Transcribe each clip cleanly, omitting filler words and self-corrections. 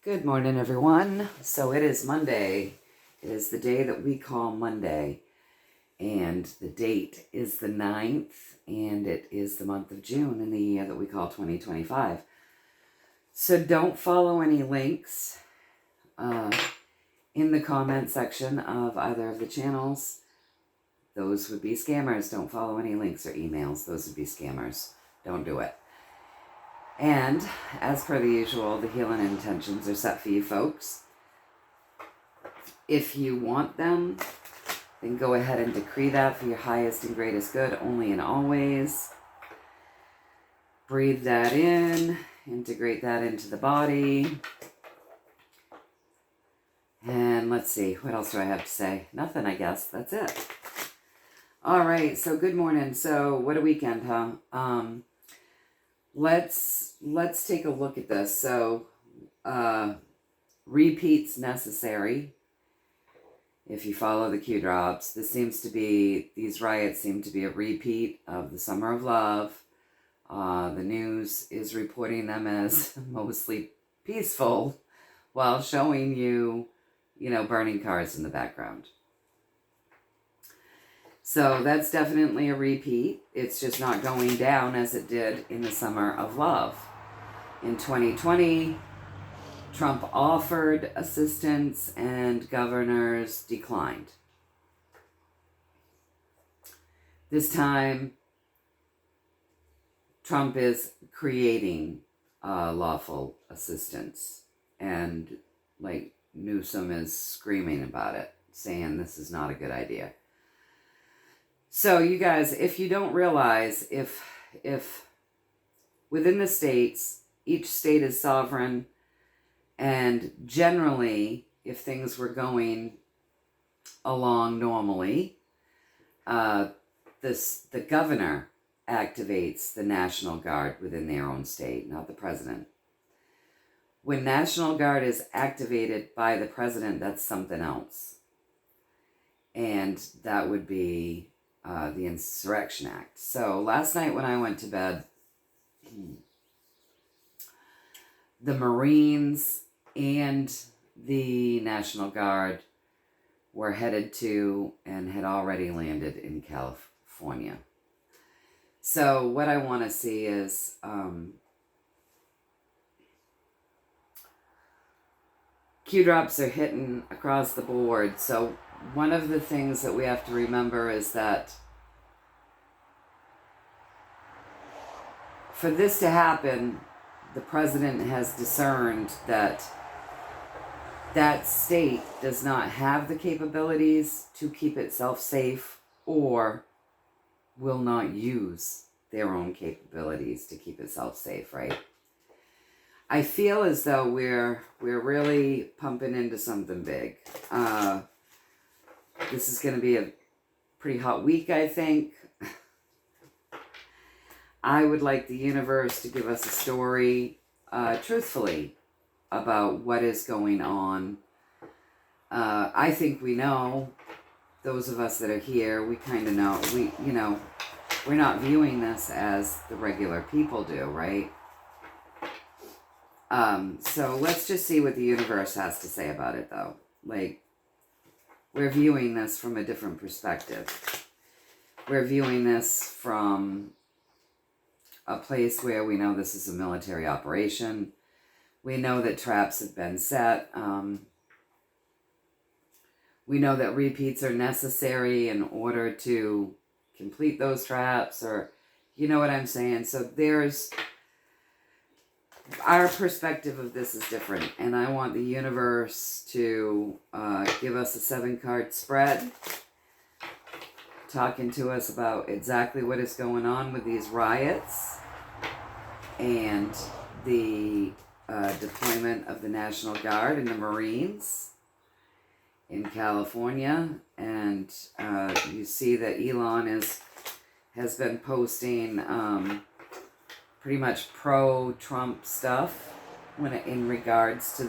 Good morning, everyone. So it is Monday. It is the day that we call Monday. And the date is the 9th. And it is the month of June in the year that we call 2025. So don't follow any links in the comment section of either of the channels. Those would be scammers. Don't follow any links or emails. Those would be scammers. Don't do it. And, as per the usual, the healing intentions are set for you folks. If you want them, then go ahead and decree that for your highest and greatest good, only and always. Breathe that in, integrate that into the body. And let's see, what else do I have to say? Nothing, I guess. That's it. All right, so good morning. So, what a weekend, huh? Let's take a look at this. So, repeats necessary. If you follow the Q drops, these riots seem to be a repeat of the Summer of Love. The news is reporting them as mostly peaceful while showing you, burning cars in the background. So that's definitely a repeat. It's just not going down as it did in the Summer of Love. In 2020, Trump offered assistance and governors declined. This time, Trump is creating lawful assistance. And Newsom is screaming about it, saying this is not a good idea. So you guys, if you don't realize, if within the states, each state is sovereign, and generally, if things were going along normally, the governor activates the National Guard within their own state, not the president. When National Guard is activated by the president, that's something else. And that would be the Insurrection Act. So last night when I went to bed, the Marines and the National Guard were headed to and had already landed in California. So what I want to see is Q drops are hitting across the board. So one of the things that we have to remember is that for this to happen, the president has discerned that that state does not have the capabilities to keep itself safe or will not use their own capabilities to keep itself safe, right? I feel as though we're really pumping into something big. This is going to be a pretty hot week, I think. I would like the universe to give us a story, truthfully, about what is going on. I think we know, those of us that are here, we kind of know. We're not viewing this as the regular people do, right? So let's just see what the universe has to say about it, though. We're viewing this from a different perspective. We're viewing this from a place where we know this is a military operation. We know that traps have been set. We know that repeats are necessary in order to complete those traps, or you know what I'm saying? So our perspective of this is different, and I want the universe to give us a 7-card spread, talking to us about exactly what is going on with these riots and the deployment of the National Guard and the Marines in California. And you see that Elon has been posting pretty much pro-Trump stuff in regards to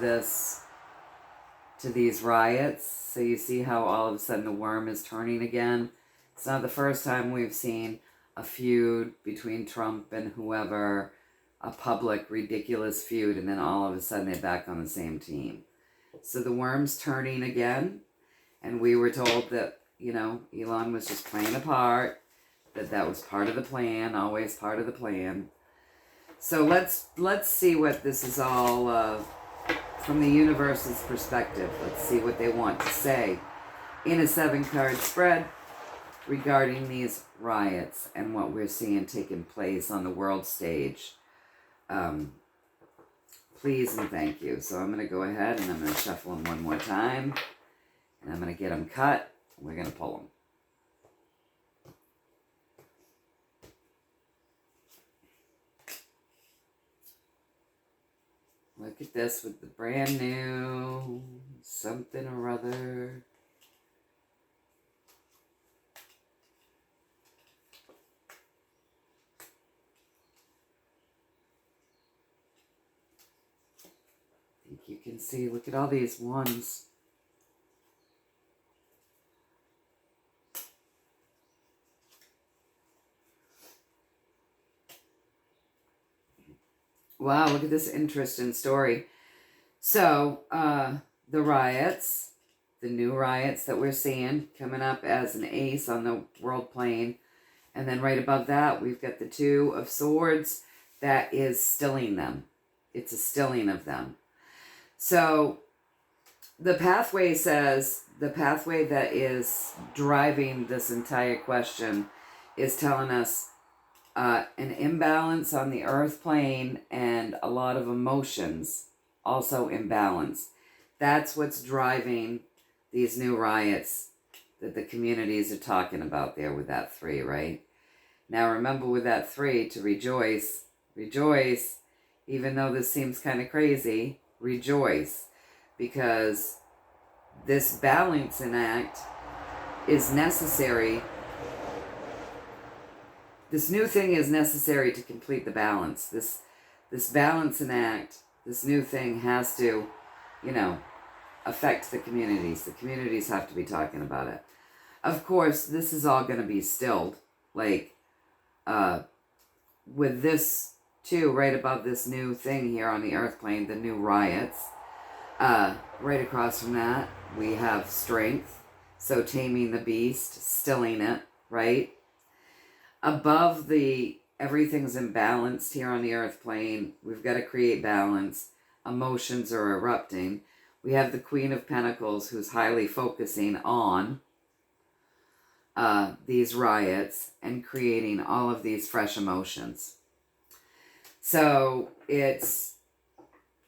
these riots. So you see how all of a sudden the worm is turning again. It's not the first time we've seen a feud between Trump and whoever a public, ridiculous feud, and then all of a sudden they're back on the same team. So the worm's turning again, and we were told that, you know, Elon was just playing a part, that was part of the plan, always part of the plan. So let's see what this is all from the universe's perspective. Let's see what they want to say in a 7-card spread regarding these riots and what we're seeing taking place on the world stage. Please and thank you. So I'm going to go ahead and I'm going to shuffle them one more time. And I'm going to get them cut. We're going to pull them. Look at this with the brand new something or other. I think you can see, look at all these ones. Wow, look at this interesting story. So, the riots, the new riots that we're seeing coming up as an ace on the world plane. And then right above that, we've got the 2 of Swords that is stilling them. It's a stilling of them. So, the pathway says, the pathway that is driving this entire question is telling us an imbalance on the earth plane and a lot of emotions also imbalanced. That's what's driving these new riots that the communities are talking about there with that 3, right? Now remember with that 3 to rejoice, rejoice, even though this seems kind of crazy, rejoice, because this balancing act is necessary. This new thing is necessary to complete the balance. This balancing act, this new thing has to, you know, affect the communities. The communities have to be talking about it. Of course, this is all going to be stilled. Like, with this, too, right above this new thing here on the earth plane, the new riots, right across from that, we have strength. So taming the beast, stilling it, right? Above the everything's imbalanced here on the earth plane, we've got to create balance. Emotions are erupting. We have the Queen of Pentacles who's highly focusing on these riots and creating all of these fresh emotions. So it's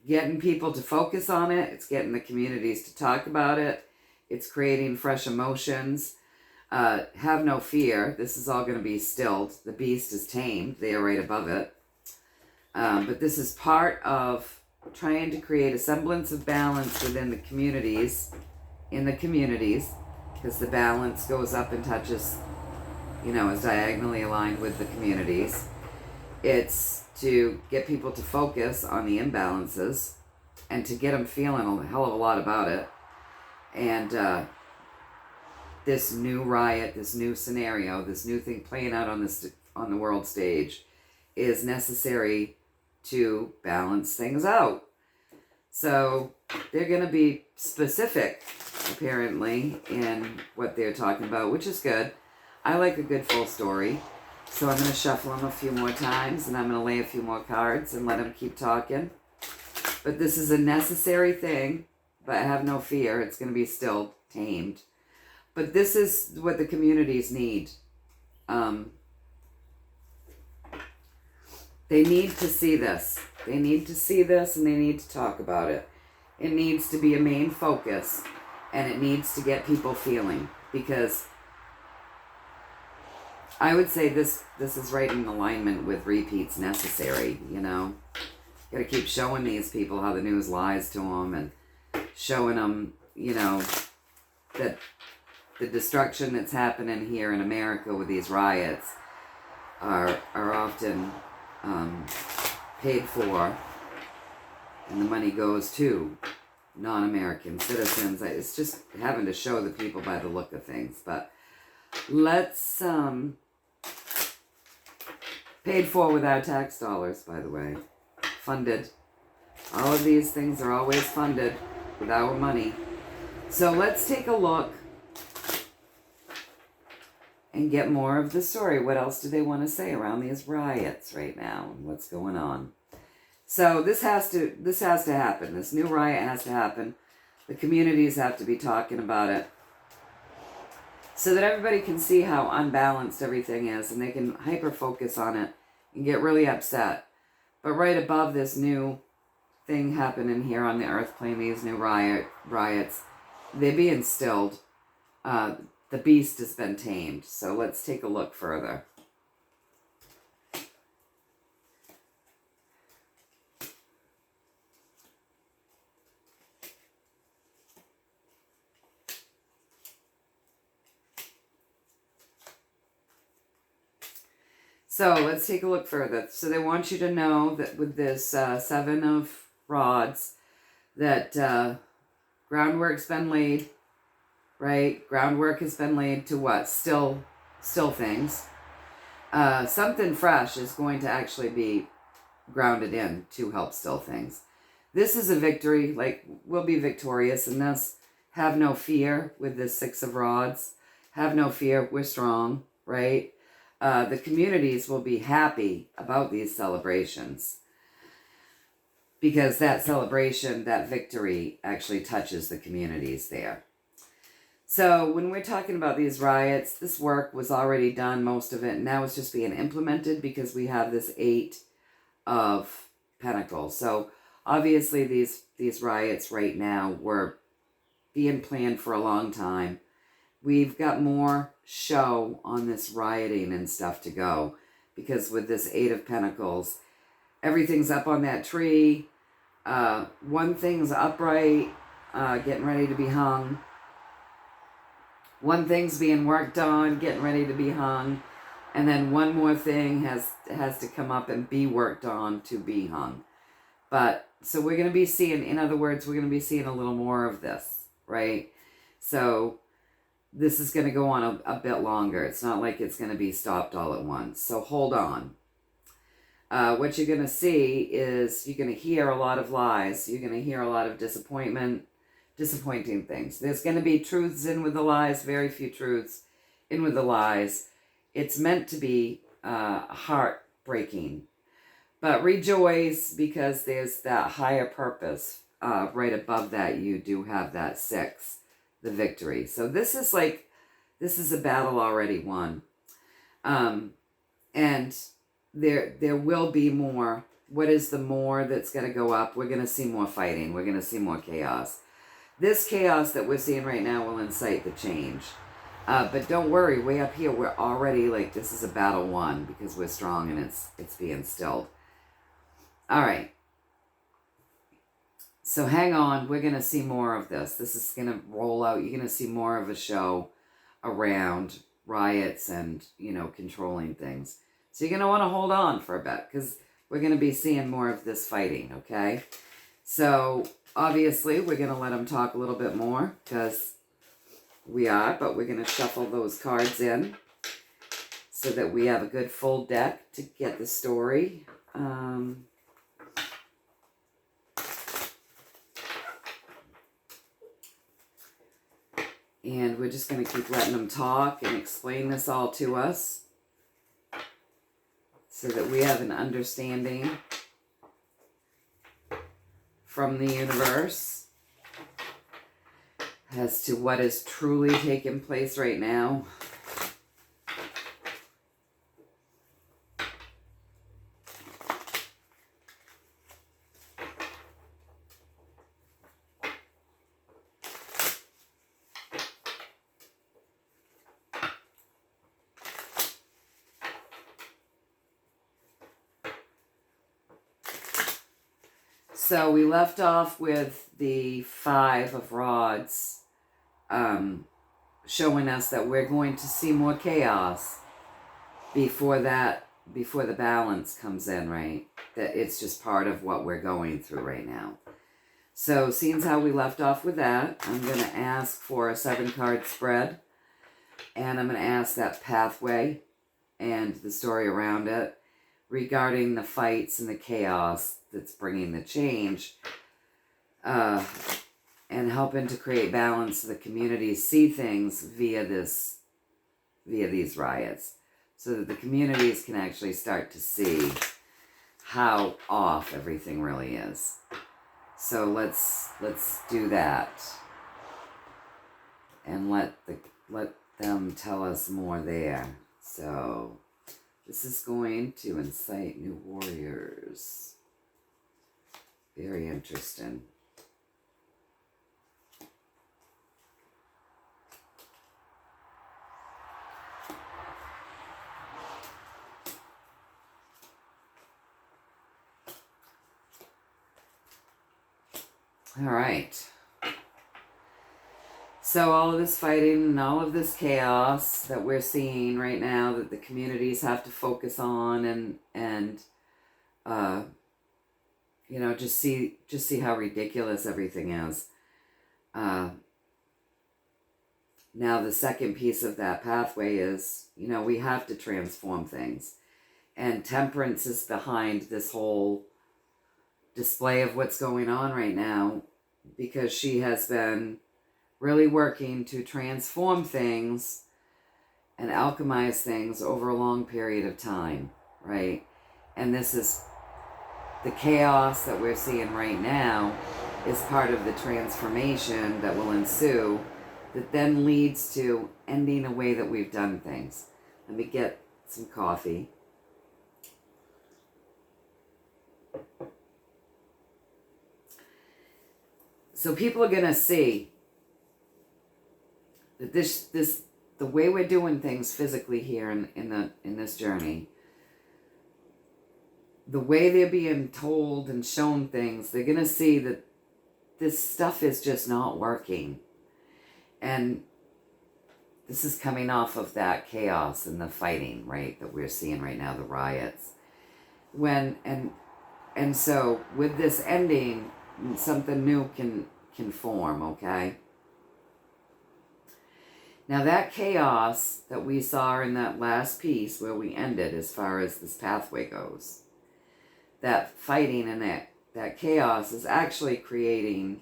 getting people to focus on it. It's getting the communities to talk about it. It's creating fresh emotions. Have no fear. This is all going to be stilled. The beast is tamed. They are right above it. But this is part of trying to create a semblance of balance within the communities, because the balance goes up and touches, you know, is diagonally aligned with the communities. It's to get people to focus on the imbalances and to get them feeling a hell of a lot about it. And this new riot, this new scenario, this new thing playing out on the world stage is necessary to balance things out. So they're going to be specific, apparently, in what they're talking about, which is good. I like a good full story. So I'm going to shuffle them a few more times, and I'm going to lay a few more cards and let them keep talking. But this is a necessary thing, but have no fear. It's going to be still tamed. But this is what the communities need. They need to see this. They need to see this, and they need to talk about it. It needs to be a main focus, and it needs to get people feeling. Because I would say this is right in alignment with repeats necessary, you know. Got to keep showing these people how the news lies to them, and showing them, you know, that the destruction that's happening here in America with these riots are often paid for, and the money goes to non-American citizens. It's just having to show the people by the look of things. But let's Paid for with our tax dollars, by the way. Funded. All of these things are always funded with our money. So let's take a look and get more of the story. What else do they want to say around these riots right now and what's going on? So this has to happen. This new riot has to happen. The communities have to be talking about it so that everybody can see how unbalanced everything is and they can hyper-focus on it and get really upset. But right above this new thing happening here on the earth plane, these new riots, they're being stilled. The beast has been tamed. So let's take a look further. So let's take a look further. So they want you to know that with this 7 of rods, that groundwork's been laid, right? Groundwork has been laid to what? Still things. Something fresh is going to actually be grounded in to help still things. This is a victory. Like, we'll be victorious in this. Have no fear with this 6 of rods. Have no fear. We're strong, right? The communities will be happy about these celebrations because that celebration, that victory actually touches the communities there. So when we're talking about these riots, this work was already done, most of it. Now it's just being implemented because we have this 8 of Pentacles. So obviously these riots right now were being planned for a long time. We've got more show on this rioting and stuff to go because with this 8 of Pentacles, everything's up on that tree. One thing's upright, getting ready to be hung. One thing's being worked on, getting ready to be hung. And then one more thing has to come up and be worked on to be hung. But, so we're going to be seeing, in other words, we're going to be seeing a little more of this, right? So this is going to go on a bit longer. It's not like it's going to be stopped all at once. So hold on. What you're going to see is you're going to hear a lot of lies. You're going to hear a lot of disappointing things. There's going to be truths in with the lies, very few truths in with the lies. It's meant to be heartbreaking. But rejoice because there's that higher purpose. Right above that, you do have that 6. The victory. So this is a battle already won. And there will be more. What is the more that's going to go up? We're going to see more fighting. We're going to see more chaos. This chaos that we're seeing right now will incite the change. But don't worry, way up here, we're already this is a battle won because we're strong and it's being stilled. All right. So hang on, we're going to see more of this. This is going to roll out. You're going to see more of a show around riots and, controlling things. So you're going to want to hold on for a bit because we're going to be seeing more of this fighting, okay? So obviously we're going to let them talk a little bit more because we are, but we're going to shuffle those cards in so that we have a good full deck to get the story. And we're just going to keep letting them talk and explain this all to us so that we have an understanding from the universe as to what is truly taking place right now. So we left off with the 5 of rods showing us that we're going to see more chaos before the balance comes in, right? That it's just part of what we're going through right now. So seeing how we left off with that, I'm going to ask for a 7-card spread. And I'm going to ask that pathway and the story around it. regarding the fights and the chaos that's bringing the change, and helping to create balance so the communities see things via these riots, so that the communities can actually start to see how off everything really is. So let's do that, and let them tell us more there. So this is going to incite new warriors. Very interesting. All right. So all of this fighting and all of this chaos that we're seeing right now, that the communities have to focus on, and you know, just see how ridiculous everything is. Now the second piece of that pathway is, you know, we have to transform things, and Temperance is behind this whole display of what's going on right now, because she has been really working to transform things and alchemize things over a long period of time, right? And this is the chaos that we're seeing right now is part of the transformation that will ensue, that then leads to ending the way that we've done things. Let me get some coffee. So people are going to see that the way we're doing things physically here in this journey, the way they're being told and shown things, they're going to see that this stuff is just not working. And this is coming off of that chaos and the fighting, right, that we're seeing right now, the riots. And so with this ending, something new can form, okay? Now that chaos that we saw in that last piece where we ended as far as this pathway goes, that fighting and that chaos is actually creating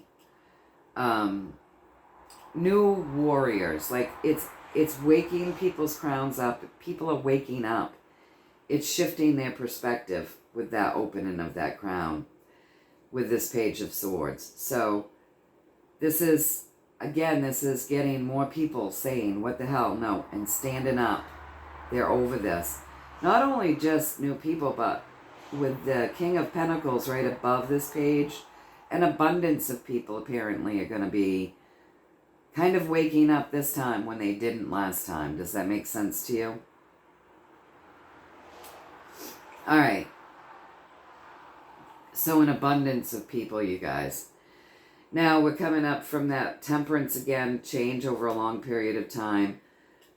new warriors. Like it's waking people's crowns up. People are waking up. It's shifting their perspective with that opening of that crown with this Page of Swords. So this is getting more people saying, what the hell, no, and standing up. They're over this. Not only just new people, but with the King of Pentacles right above this page, an abundance of people apparently are going to be kind of waking up this time when they didn't last time. Does that make sense to you? All right. So an abundance of people, you guys. Now we're coming up from that Temperance again, change over a long period of time.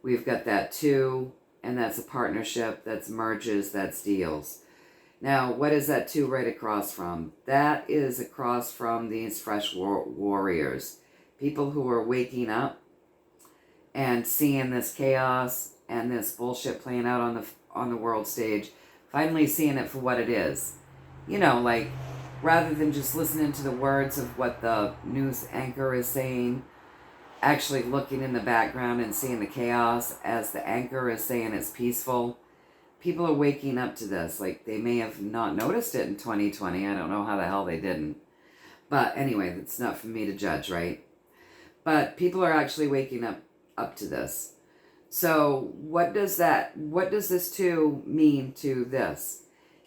We've got that 2, and that's a partnership, that's merges, that's deals. Now, what is that 2 right across from? That is across from these fresh warriors. People who are waking up and seeing this chaos and this bullshit playing out on the world stage, finally seeing it for what it is. You know, like, rather than just listening to the words of what the news anchor is saying, actually looking in the background and seeing the chaos as the anchor is saying it's peaceful. People are waking up to this. Like, they may have not noticed it in 2020. I don't know how the hell they didn't. But anyway, it's not for me to judge, right? But people are actually waking up to this. So what does this 2 mean to this?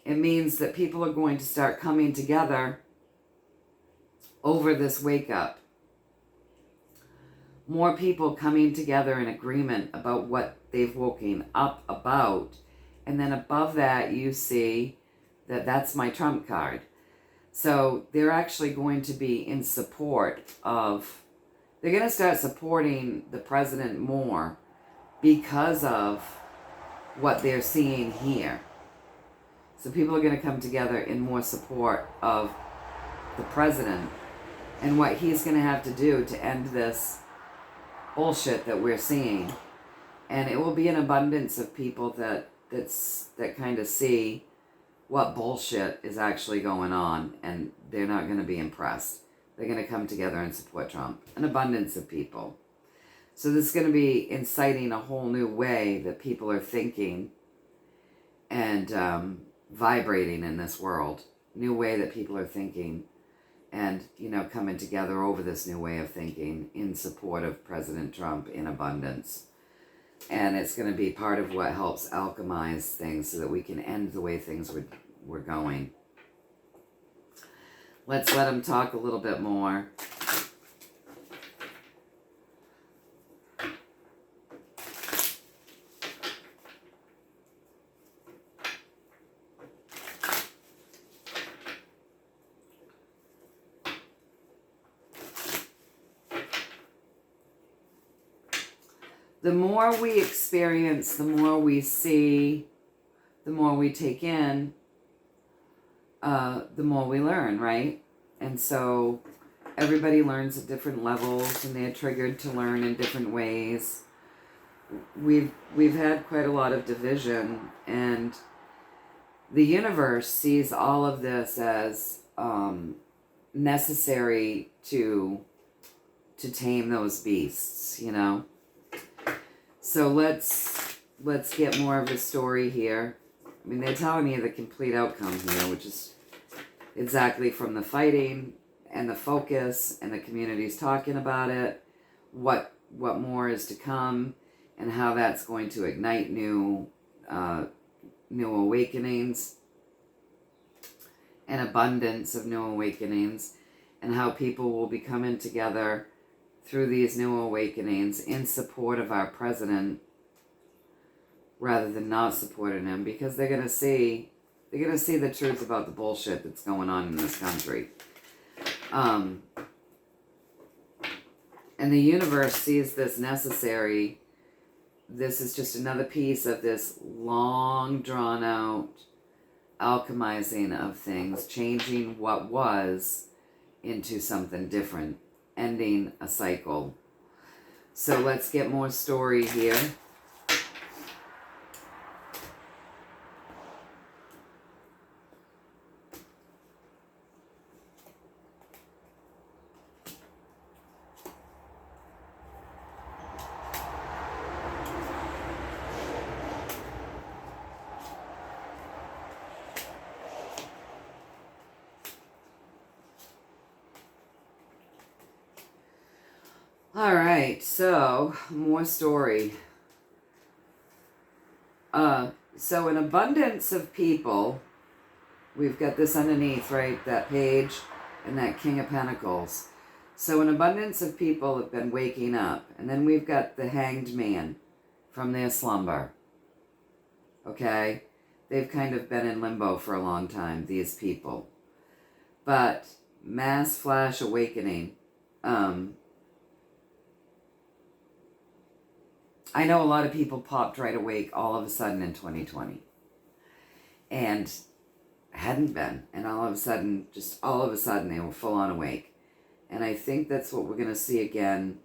It means that people are going to start coming together over this wake up. More people coming together in agreement about what they've woken up about. And then above that, you see that that's my trump card. So they're actually going to be in support of, they're going to start supporting the president more because of what they're seeing here. So people are going to come together in more support of the president and what he's going to have to do to end this bullshit that we're seeing. And it will be an abundance of people that kind of see what bullshit is actually going on, and they're not going to be impressed. They're going to come together and support Trump. An abundance of people. So this is going to be inciting a whole new way that people are thinking and vibrating in this world. New way that people are thinking and, coming together over this new way of thinking in support of President Trump in abundance. And it's going to be part of what helps alchemize things so that we can end the way things were going. Let's let him talk a little bit more. The more we experience, the more we see, the more we take in, the more we learn, right? And so everybody learns at different levels, and they're triggered to learn in different ways. We've had quite a lot of division, and the universe sees all of this as necessary to tame those beasts, So let's get more of a story here. I mean, they're telling me the complete outcome here, which is exactly from the fighting and the focus and the communities talking about it, what more is to come, and how that's going to ignite new awakenings, an abundance of new awakenings, and how people will be coming together through these new awakenings in support of our president rather than not supporting him, because they're going to see the truth about the bullshit that's going on in this country. And the universe sees this necessary. This is just another piece of this long drawn out alchemizing of things, changing what was into something different, ending a cycle. So let's get more story here. All right, so more story. So an abundance of people, we've got this underneath, right? That page and that King of Pentacles. So an abundance of people have been waking up. And then we've got the Hanged Man from their slumber. Okay? They've kind of been in limbo for a long time, these people. But mass flash awakening. I know a lot of people popped right awake all of a sudden in 2020 and hadn't been. And all of a sudden they were full on awake. And I think that's what we're going to see again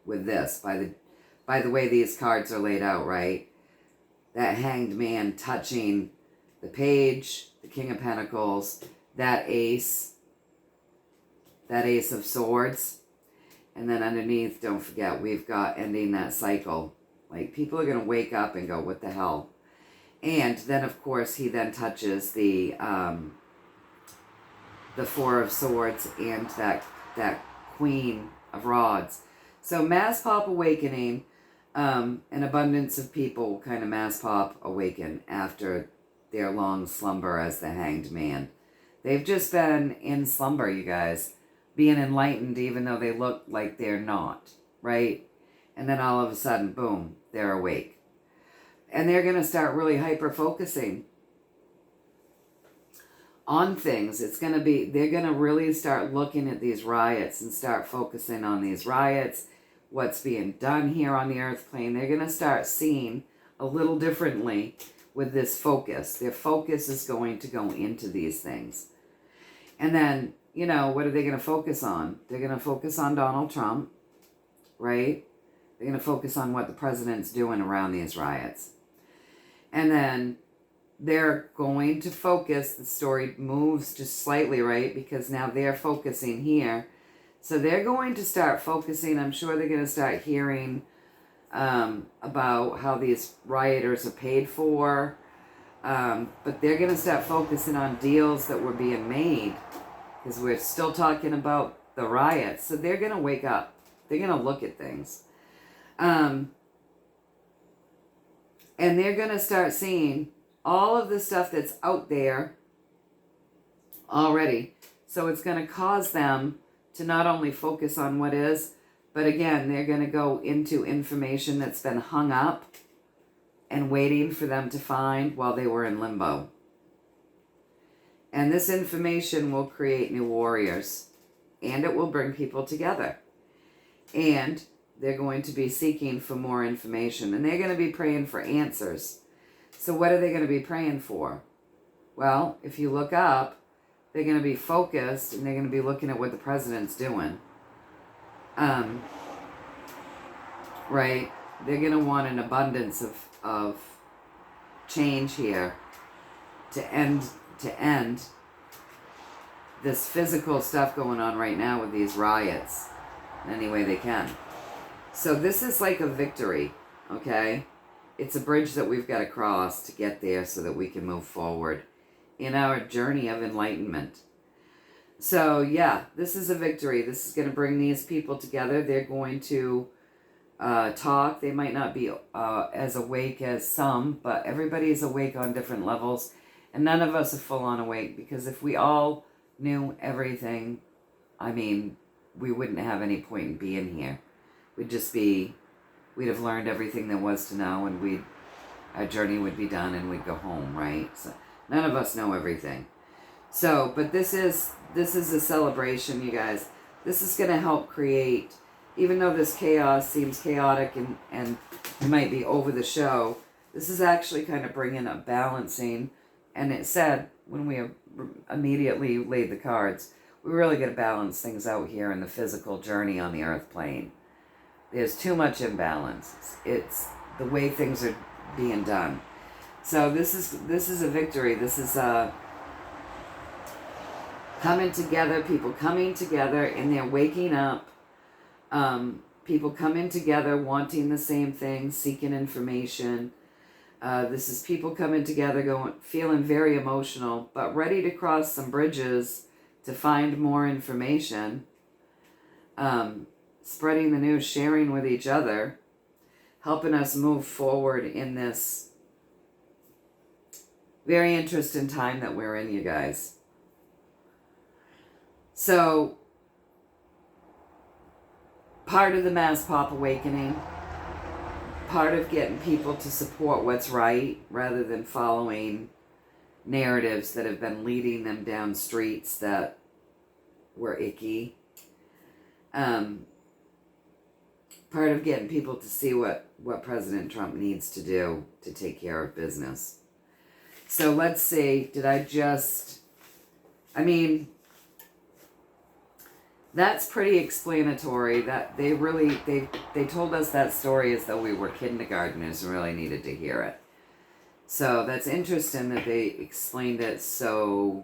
with this by the way these cards are laid out, right? That Hanged Man touching the page, the King of Pentacles, that Ace of Swords. And then underneath, don't forget, we've got ending that cycle. Like, people are going to wake up and go, what the hell? And then, of course, he then touches the Four of Swords and that Queen of Rods. So mass pop awakening, an abundance of people kind of mass pop awaken after their long slumber as the Hanged Man. They've just been in slumber, you guys. Being enlightened even though they look like they're not, right? And then all of a sudden, boom, they're awake. And they're going to start really hyper-focusing on things. They're going to really start looking at these riots and start focusing on these riots, what's being done here on the earth plane. They're going to start seeing a little differently with this focus. Their focus is going to go into these things. And then, what are they going to focus on? They're going to focus on Donald Trump, right? They're going to focus on what the president's doing around these riots. And then they're going to focus, the story moves just slightly, right? Because now they're focusing here. So they're going to start focusing, I'm sure they're going to start hearing about how these rioters are paid for. But they're going to start focusing on deals that were being made, because we're still talking about the riots. So they're going to wake up. They're going to look at things. And they're going to start seeing all of the stuff that's out there already. So it's going to cause them to not only focus on what is, but again, they're going to go into information that's been hung up and waiting for them to find while they were in limbo. And this information will create new warriors, and it will bring people together. And they're going to be seeking for more information, and they're going to be praying for answers. So what are they going to be praying for? Well, if you look up, they're going to be focused, and they're going to be looking at what the president's doing. Right? They're going to want an abundance of change here to end this physical stuff going on right now with these riots any way they can. So this is like a victory, okay? It's a bridge that we've got to cross to get there so that we can move forward in our journey of enlightenment. So yeah, this is a victory. This is going to bring these people together. They're going to talk. They might not be as awake as some, but everybody's awake on different levels. And none of us are full on awake, because if we all knew everything, I mean, we wouldn't have any point in being here. We'd have learned everything there was to know, and our journey would be done, and we'd go home, right? So none of us know everything. So, but this is a celebration, you guys. This is going to help create, even though this chaos seems chaotic and it might be over the show, this is actually kind of bringing a balancing. And it said, when we immediately laid the cards, we really got to balance things out here in the physical journey on the earth plane. There's too much imbalance. It's the way things are being done. So this is a victory. This is coming together, people coming together, and they're waking up. People coming together, wanting the same thing, seeking information. This is people coming together, feeling very emotional, but ready to cross some bridges to find more information. Spreading the news, sharing with each other, helping us move forward in this very interesting time that we're in, you guys. So, part of the mass pop awakening, part of getting people to support what's right rather than following narratives that have been leading them down streets that were icky. Part of getting people to see what President Trump needs to do to take care of business. So let's see, that's pretty explanatory. That they told us that story as though we were kindergartners and really needed to hear it. So that's interesting that they explained it so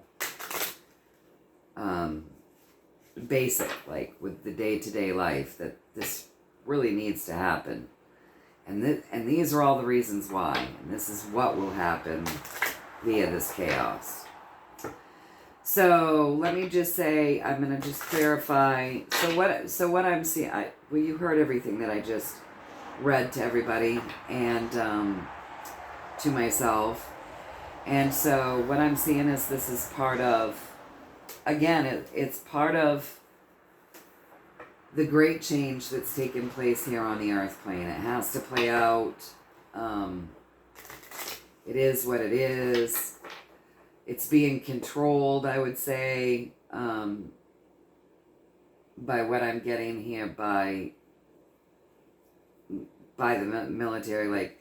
basic, like with the day-to-day life, that this really needs to happen. And these are all the reasons why. And this is what will happen via this chaos. So let me just say, I'm going to just clarify. So what I'm seeing, well, you heard everything that I just read to everybody and to myself. And so what I'm seeing is this is part of, again, it's part of the great change that's taken place here on the earth plane. It has to play out. It is what it is. It's being controlled, I would say, by what I'm getting here by the military. Like,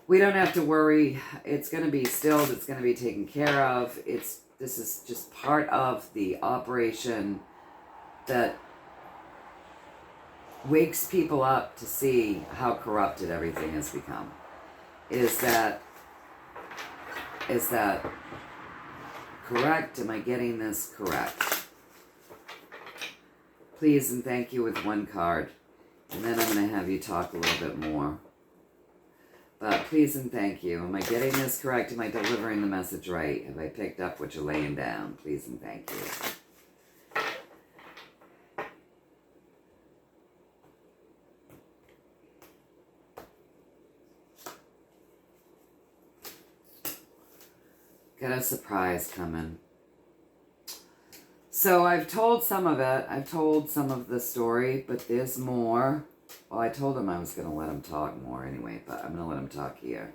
we don't have to worry. It's going to be stilled. It's going to be taken care of. This is just part of the operation that wakes people up to see how corrupted everything has become. Is that Is that correct? Am I getting this correct? Please and thank you with one card. And then I'm going to have you talk a little bit more. But please and thank you. Am I getting this correct? Am I delivering the message right? Have I picked up what you're laying down? Please and thank you. Got a surprise coming. So I've told some of it. I've told some of the story, but there's more. Well, I told him I was going to let him talk more anyway, but I'm going to let him talk here.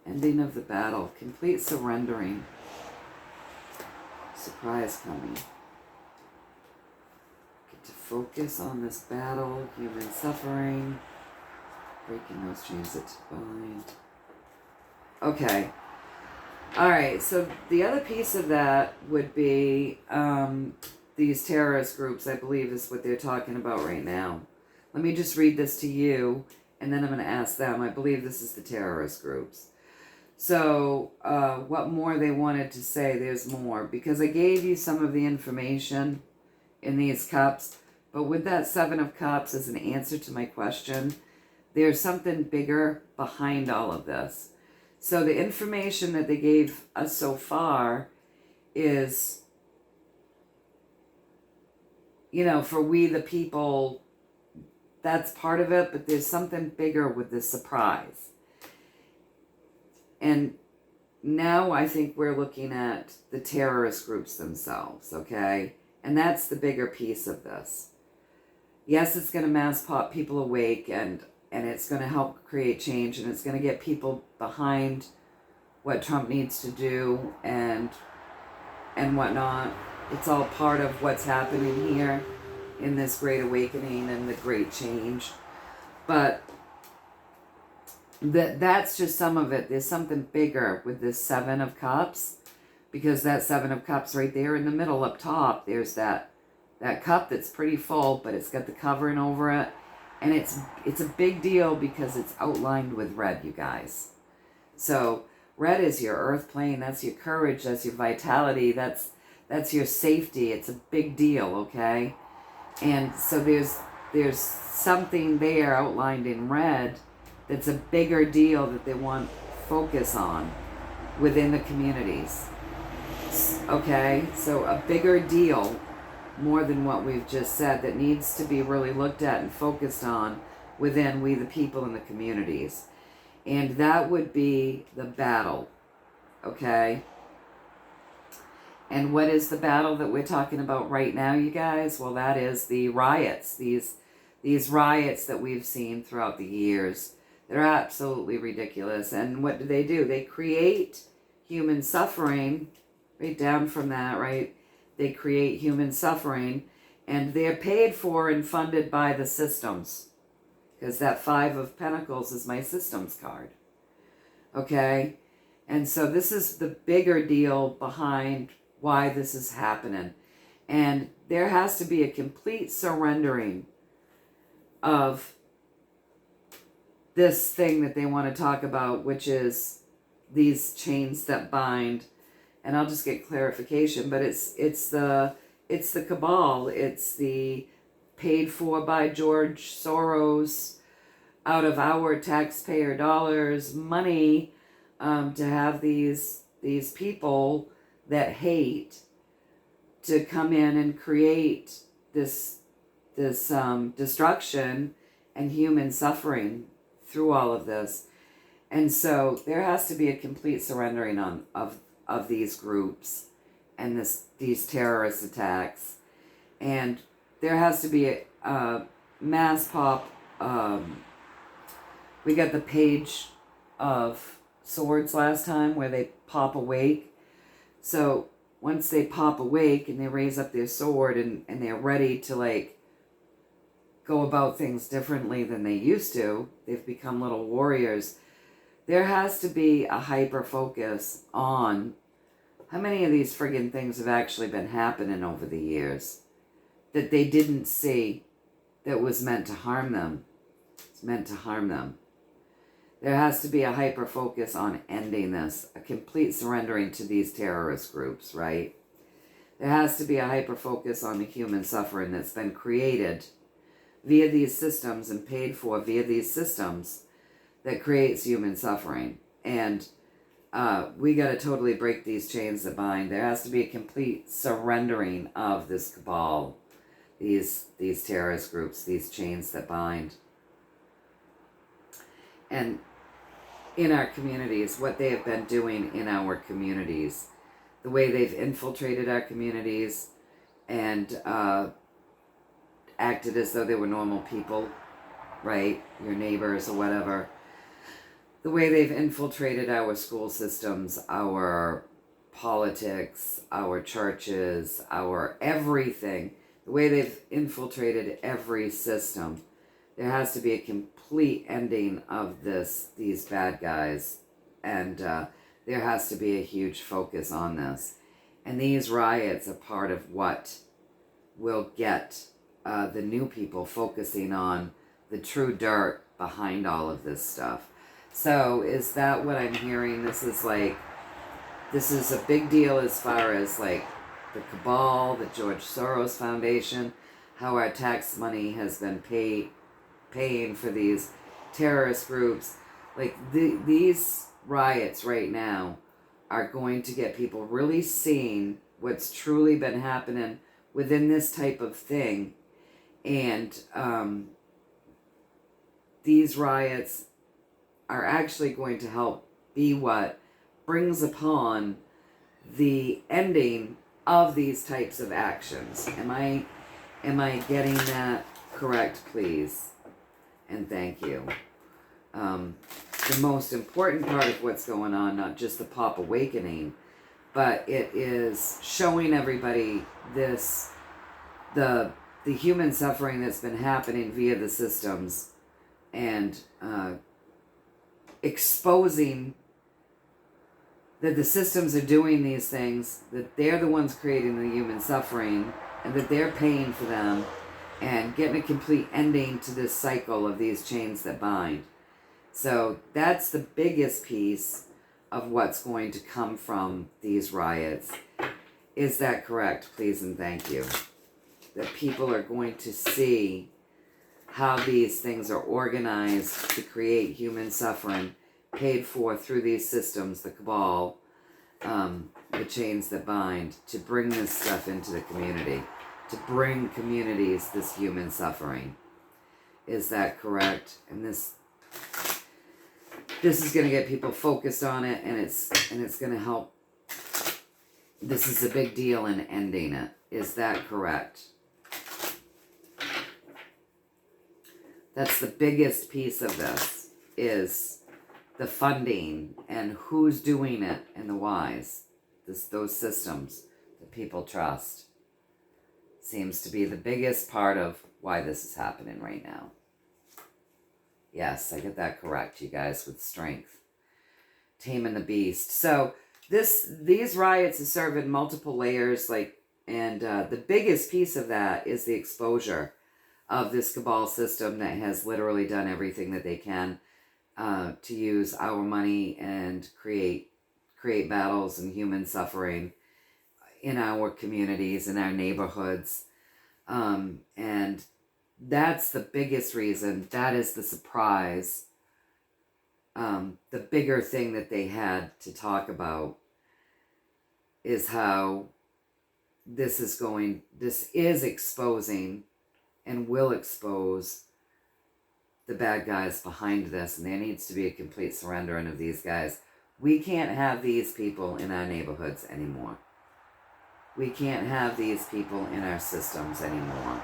Ending of the battle. Complete surrendering. Surprise coming. Get to focus on this battle. Human suffering. Breaking those chains that bind. Okay. Alright, so the other piece of that would be these terrorist groups, I believe is what they're talking about right now. Let me just read this to you, and then I'm going to ask them. I believe this is the terrorist groups. So, what more they wanted to say, there's more. Because I gave you some of the information in these cups, but with that Seven of Cups as an answer to my question, there's something bigger behind all of this. So the information that they gave us so far is, you know, for we the people, that's part of it, but there's something bigger with this surprise. And now I think we're looking at the terrorist groups themselves, okay? And that's the bigger piece of this. Yes, it's going to mass pop people awake, and it's going to help create change, and it's going to get people behind what Trump needs to do and whatnot. It's all part of what's happening here in this great awakening and the great change. But that's just some of it. There's something bigger with this Seven of Cups, because that Seven of Cups right there in the middle up top, there's that cup that's pretty full, but it's got the covering over it. And it's a big deal because it's outlined with red, you guys. So red is your earth plane. That's your courage. That's your vitality. That's your safety. It's a big deal, okay? And so there's something there outlined in red that's a bigger deal that they want focus on within the communities. Okay? So a bigger deal, more than what we've just said, that needs to be really looked at and focused on within we the people in the communities. And that would be the battle, okay? And what is the battle that we're talking about right now, you guys? Well, that is the riots, these riots that we've seen throughout the years. They're absolutely ridiculous. And what do? They create human suffering, right down from that, right? They create human suffering, and they're paid for and funded by the systems, because that Five of Pentacles is my systems card. Okay? And so this is the bigger deal behind why this is happening. And there has to be a complete surrendering of this thing that they want to talk about, which is these chains that bind. And I'll just get clarification, but it's the cabal. It's the paid for by George Soros, out of our taxpayer dollars, money, to have these people that hate to come in and create this destruction and human suffering through all of this. And so there has to be a complete surrendering of these groups and these terrorist attacks. And there has to be a mass pop. We got the Page of Swords last time where they pop awake. So once they pop awake and they raise up their sword and they're ready to like go about things differently than they used to, they've become little warriors. There has to be a hyper focus on how many of these friggin' things have actually been happening over the years that they didn't see that was meant to harm them. It's meant to harm them. There has to be a hyper focus on ending this, a complete surrendering to these terrorist groups, right? There has to be a hyper focus on the human suffering that's been created via these systems and paid for via these systems that creates human suffering. And we got to totally break these chains that bind. There has to be a complete surrendering of this cabal, these terrorist groups, these chains that bind. And in our communities, what they have been doing in our communities, the way they've infiltrated our communities and acted as though they were normal people, right? Your neighbors or whatever. The way they've infiltrated our school systems, our politics, our churches, our everything. The way they've infiltrated every system. There has to be a complete ending of these bad guys. And there has to be a huge focus on this. And these riots are part of what will get the new people focusing on the true dirt behind all of this stuff. So is that what I'm hearing? This is a big deal as far as like the cabal, the George Soros Foundation, how our tax money has been paying for these terrorist groups. Like these riots right now are going to get people really seeing what's truly been happening within this type of thing. And these riots are actually going to help be what brings upon the ending of these types of actions. Am I getting that correct, please? And thank you. The most important part of what's going on, not just the pop awakening, but it is showing everybody the human suffering that's been happening via the systems, and exposing that the systems are doing these things, that they're the ones creating the human suffering, and that they're paying for them, and getting a complete ending to this cycle of these chains that bind. So that's the biggest piece of what's going to come from these riots. Is that correct? Please and thank you. That people are going to see how these things are organized to create human suffering, paid for through these systems, the cabal, the chains that bind, to bring this stuff into the community, to bring communities this human suffering. Is that correct? And this is going to get people focused on it, and it's going to help. This is a big deal in ending it. Is that correct? That's the biggest piece of this, is the funding and who's doing it and the whys. Those systems that people trust seems to be the biggest part of why this is happening right now. Yes, I get that correct, you guys, with strength. Taming the beast. So these riots are serving multiple layers, and the biggest piece of that is the exposure of this cabal system that has literally done everything that they can to use our money and create battles and human suffering in our communities, in our neighborhoods. And that's the biggest reason. That is the surprise. The bigger thing that they had to talk about is how this is exposing and will expose the bad guys behind this, and there needs to be a complete surrendering of these guys. We can't have these people in our neighborhoods anymore. We can't have these people in our systems anymore.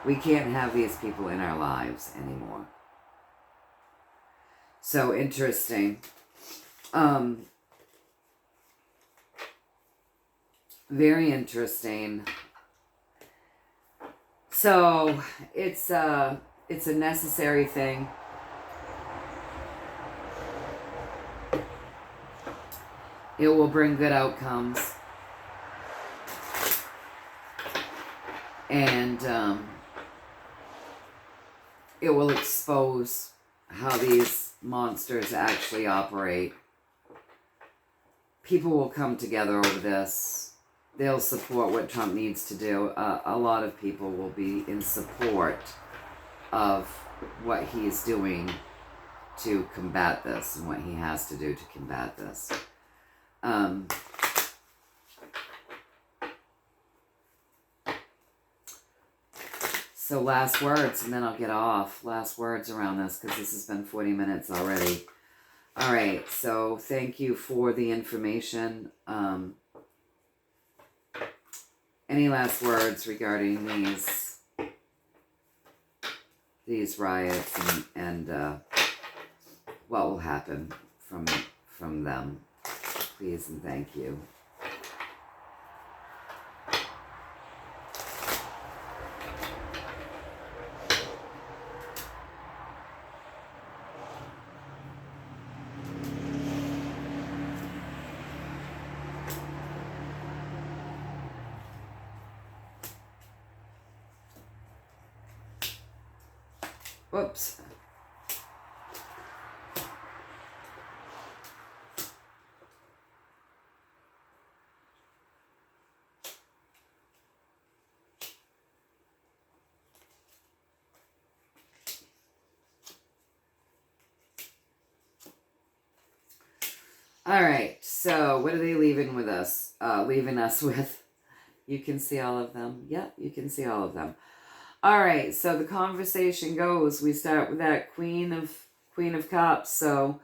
We can't have these people in our lives anymore. So interesting. Very interesting. So it's a necessary thing. It will bring good outcomes. And it will expose how these monsters actually operate. People will come together over this. They'll support what Trump needs to do. A lot of people will be in support of what he's doing to combat this and what he has to do to combat this. So last words, and then I'll get off. Last words around this, because this has been 40 minutes already. All right, so thank you for the information. Any last words regarding these riots and what will happen from them? Please and thank you. Whoops. All right, so what are they leaving with us? Leaving us with? You can see all of them. Yeah, you can see all of them. All right, so the conversation goes. We start with that Queen of Cups. So,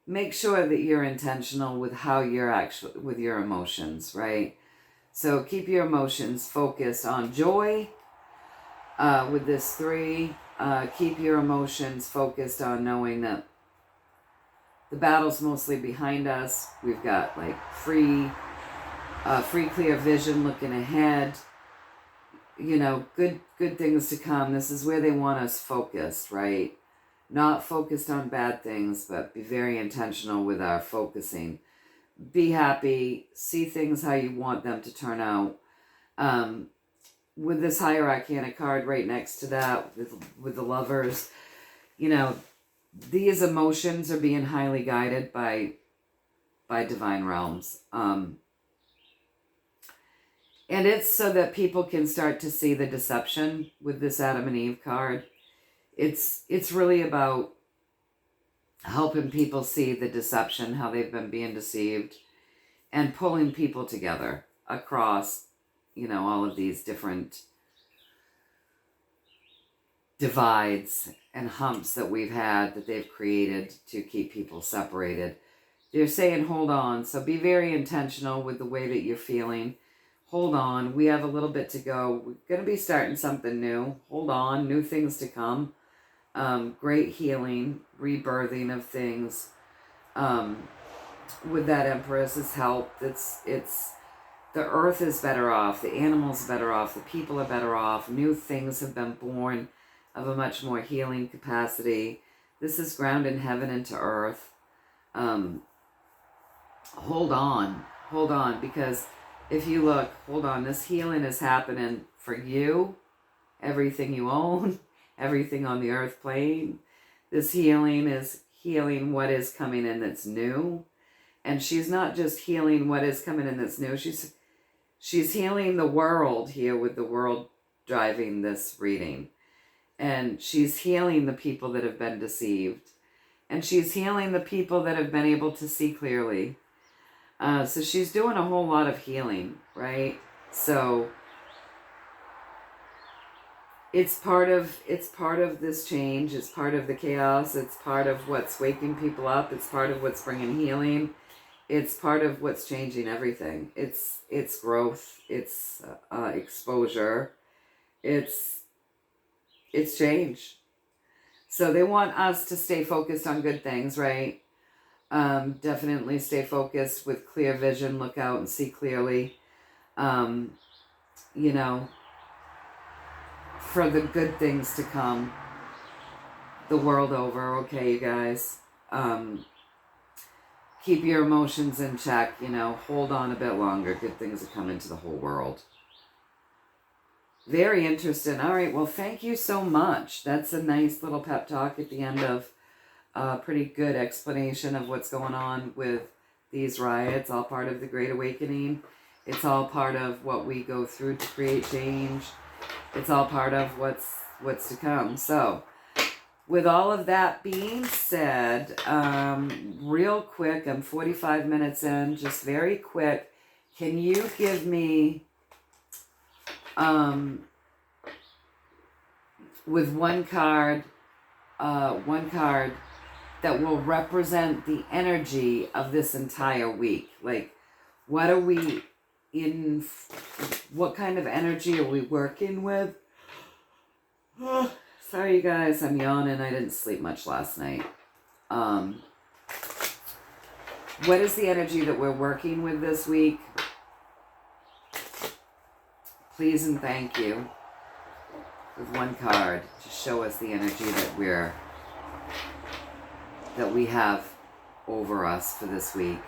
make sure that you're intentional with how you're with your emotions, right? So keep your emotions focused on joy. With this 3, keep your emotions focused on knowing that the battle's mostly behind us. We've got like free, clear vision looking ahead. You know, good things to come. This is where they want us focused, right? Not focused on bad things, but be very intentional with our focusing. Be happy. See things how you want them to turn out. With this Higher Arcana card right next to that, with the Lovers, you know, these emotions are being highly guided by divine realms. And it's so that people can start to see the deception with this Adam and Eve card. It's really about helping people see the deception, how they've been being deceived, and pulling people together across, you know, all of these different divides and humps that we've had, that they've created to keep people separated. They're saying, hold on. So be very intentional with the way that you're feeling. Hold on. We have a little bit to go. We're going to be starting something new. Hold on. New things to come. Great healing, rebirthing of things. With that Empress's help, it's the earth is better off. The animals are better off. The people are better off. New things have been born of a much more healing capacity. This is grounding heaven into earth. Hold on, because if you look, hold on, this healing is happening for you, everything you own, everything on the earth plane. This healing is healing what is coming in that's new. And she's not just healing what is coming in that's new. She's healing the world here, with the world driving this reading. And she's healing the people that have been deceived. And she's healing the people that have been able to see clearly. So she's doing a whole lot of healing, right? So it's part of this change. It's part of the chaos. It's part of what's waking people up. It's part of what's bringing healing. It's part of what's changing everything. It's growth. It's exposure. It's change. So they want us to stay focused on good things, right? Definitely stay focused with clear vision. Look out and see clearly. You know, for the good things to come the world over. Okay, you guys. Keep your emotions in check. You know, hold on a bit longer. Good things are coming to the whole world. Very interesting. All right, well, thank you so much. That's a nice little pep talk at the end of a pretty good explanation of what's going on with these riots, all part of the Great Awakening. It's all part of what we go through to create change. It's all part of what's to come. So, with all of that being said, real quick, I'm 45 minutes in, just very quick. Can you give me, with one card that will represent the energy of this entire week? Like, what are we in, what kind of energy are we working with? Sorry, you guys, I'm yawning. I didn't sleep much last night. What is the energy that we're working with this week? Please and thank you. With one card to show us the energy that we have over us for this week.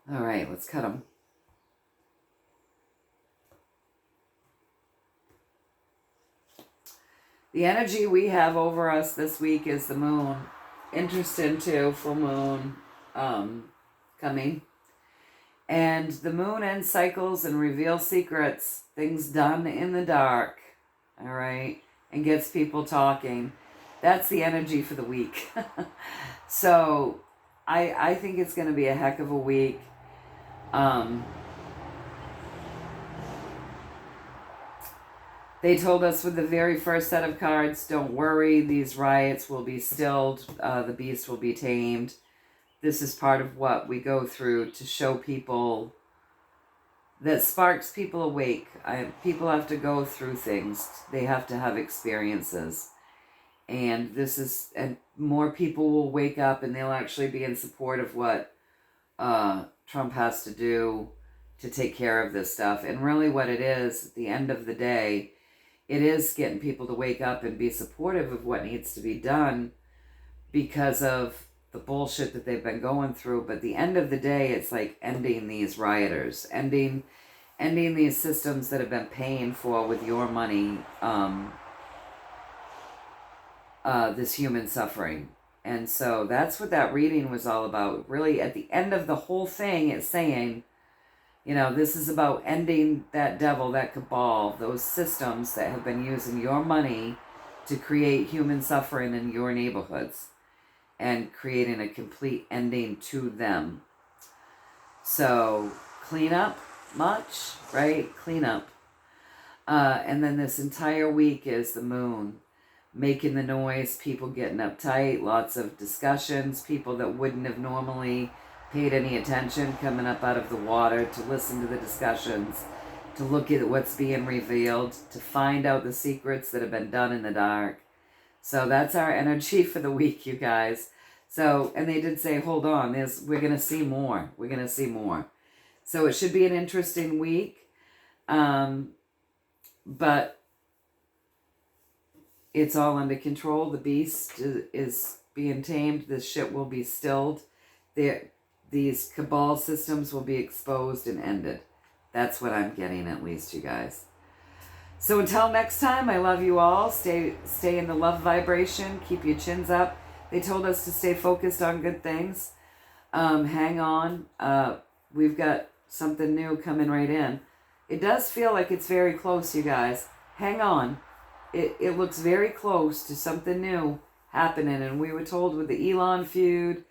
All right, let's cut them. The energy we have over us this week is the moon. Interesting too, full moon coming. And the moon ends cycles and reveals secrets, things done in the dark, all right, and gets people talking. That's the energy for the week. So I think it's going to be a heck of a week. They told us with the very first set of cards, don't worry, these riots will be stilled, the beast will be tamed. This is part of what we go through to show people, that sparks people awake. People have to go through things. They have to have experiences. And and more people will wake up and they'll actually be in support of what Trump has to do to take care of this stuff. And really what it is, at the end of the day, it is getting people to wake up and be supportive of what needs to be done because of the bullshit that they've been going through. But at the end of the day, it's like ending these rioters, ending these systems that have been paying for with your money this human suffering. And so that's what that reading was all about. Really, at the end of the whole thing, it's saying, this is about ending that devil, that cabal, those systems that have been using your money to create human suffering in your neighborhoods and creating a complete ending to them. So, clean up much, right? Clean up. And then this entire week is the moon making the noise, people getting uptight, lots of discussions, people that wouldn't have normally paid any attention coming up out of the water to listen to the discussions, to look at what's being revealed, to find out the secrets that have been done in the dark. So that's our energy for the week, you guys. So, and they did say, hold on, we're going to see more. We're going to see more. So it should be an interesting week. But it's all under control. The beast is being tamed. The shit will be stilled. These cabal systems will be exposed and ended. That's what I'm getting, at least, you guys. So until next time, I love you all. Stay in the love vibration. Keep your chins up. They told us to stay focused on good things. Hang on. We've got something new coming right in. It does feel like it's very close, you guys. Hang on. It looks very close to something new happening. And we were told with the Elon feud,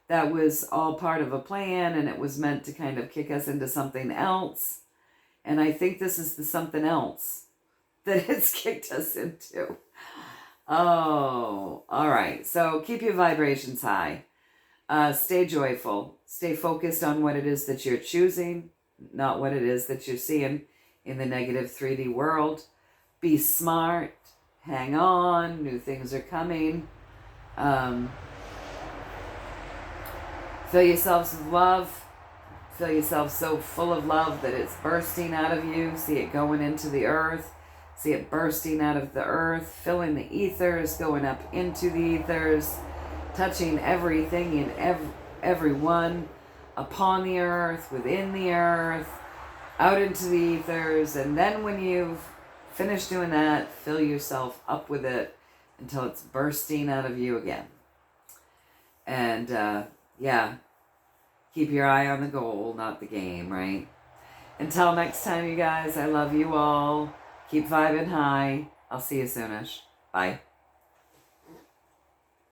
that was all part of a plan, and it was meant to kind of kick us into something else. And I think this is the something else that it's kicked us into. Oh, all right. So keep your vibrations high. Stay joyful. Stay focused on what it is that you're choosing, not what it is that you're seeing in the negative 3D world. Be smart. Hang on. New things are coming. Fill yourselves with love. Feel yourself so full of love that it's bursting out of you. See it going into the earth. See it bursting out of the earth, filling the ethers, going up into the ethers, touching everything and everyone upon the earth, within the earth, out into the ethers. And then when you've finished doing that, fill yourself up with it until it's bursting out of you again. And yeah, keep your eye on the goal, not the game, right? Until next time, you guys, I love you all. Keep vibing high. I'll see you soonish. Bye.